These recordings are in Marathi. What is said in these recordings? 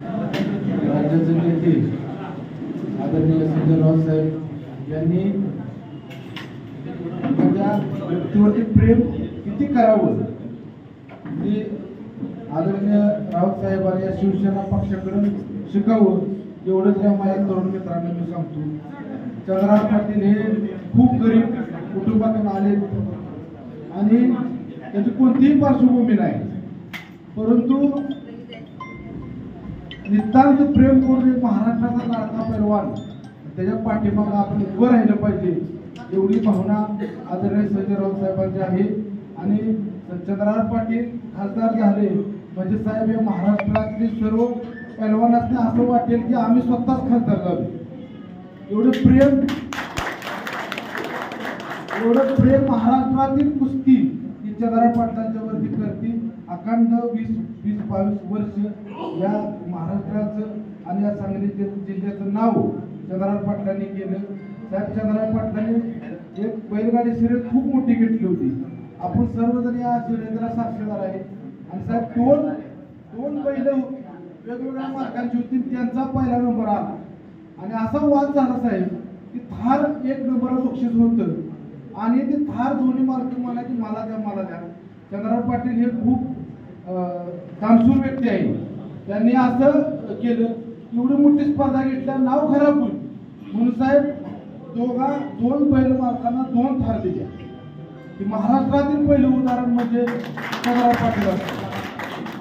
राज्याचे नेते आदरणीय संजय राऊत साहेब यांनी एखाद्या व्यक्तीवरती प्रेम किती करावं हे आदरणीय राऊत साहेबांनी या शिवसेना पक्षाकडून शिकावं एवढंच या माझ्या तरुण मित्रांना मी सांगतो। चंद्रहार पाटील हे खूप गरीब कुटुंबातून आले आणि त्याची कोणतीही पार्श्वभूमी नाही, परंतु नितांत प्रेम करून महाराष्ट्राचा लाडका पैलवान त्याच्या पाठीमागे आपण उभं राहिलं पाहिजे एवढी भावना आदरणीय संजय राऊत साहेबांची आहे। आणि चंद्रहार पाटील खासदार झाले म्हणजे साहेब या महाराष्ट्रातले सर्व पैलवानांना असं वाटेल की आम्ही स्वतःच खासदार झालो। एवढं प्रेम महाराष्ट्रातील कुस्ती ही चंद्रहार पाटलांच्या वरती करते। अखंड 20-22 वर्ष या महाराष्ट्राचं आणि या सांगली जिल्ह्याचं नाव चंद्रहार पाटलांनी केलं। साहेब चंद्रहार पाटलांनी एक बैलगाडी शर्यत खूप मोठी घेतली होती, आपण सर्वजण या शर्यतीला साक्षीदार आहे। आणि साहेब दोन बैल वेगवेगळ्या मार्गांची होती, त्यांचा पहिला नंबर आला आणि असा वाद झाला साहेब की थार 1 नंबर बक्षीस होतं आणि ते थार दोन्ही मालक मला की मला द्या। चंद्रहार पाटील हे खूप दानशूर व्यक्ती आहे, त्यांनी असं केलं एवढी मोठी स्पर्धा घेतल्या नाव खराब होईल म्हणून साहेब दोन बैल मालकांना 2 थार दिल्या। महाराष्ट्रातील पहिलं उदाहरण म्हणजे चंद्रहार पाटील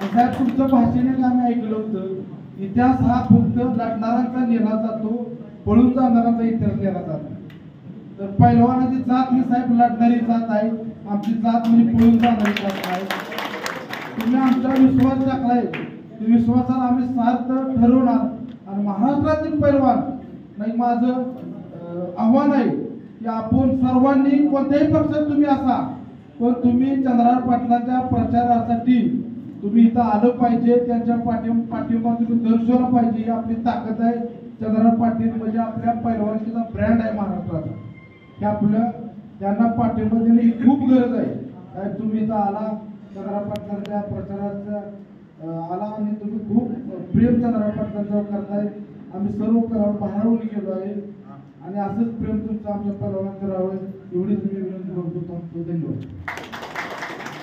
साहेब तुमचं भाषण आम्ही ऐकलं होतं, इतिहास हा फक्त लढणाऱ्यांचा लिहिला जातो, पळून जाणाऱ्यांचा इतिहास लिहिला जातो। तर पैलवानाची जात ही साहेब लढणारी जात आहे, आमची जात म्हणजे पळून जाणारी जात आहे। तुम्ही आमचा विश्वास टाकलाय, विश्वासाला आम्ही सार्थ ठरवणार आणि महाराष्ट्रातील पैलवान नाही माझं आव्हान आहे की आपण सर्वांनी कोणत्याही पक्षात तुम्ही असा पण तुम्ही चंद्रहार पाटलांच्या प्रचारासाठी तुम्ही इथं आलं पाहिजे, त्यांच्या पाठिंबा तुम्ही दर्शवला पाहिजे। ही आपली ताकद आहे। चंद्रहार पाटील म्हणजे आपल्या पैलवानकीचा ब्रँड आहे महाराष्ट्राचा, हे आपलं त्यांना पाठिंबा देण्याची खूप गरज आहे। साहेब तुम्ही इथं आला चंद्रहार पाटलांच्या प्रचाराचा आला आणि तुम्ही खूप प्रेम चंद्रहार पाटलांच्यावर करताय, आम्ही सर्व भारावून गेलो आहे आणि असंच प्रेम तुमचं आमच्या पैलवानांचं राहावं एवढीच मी विनंती करतो। धन्यवाद।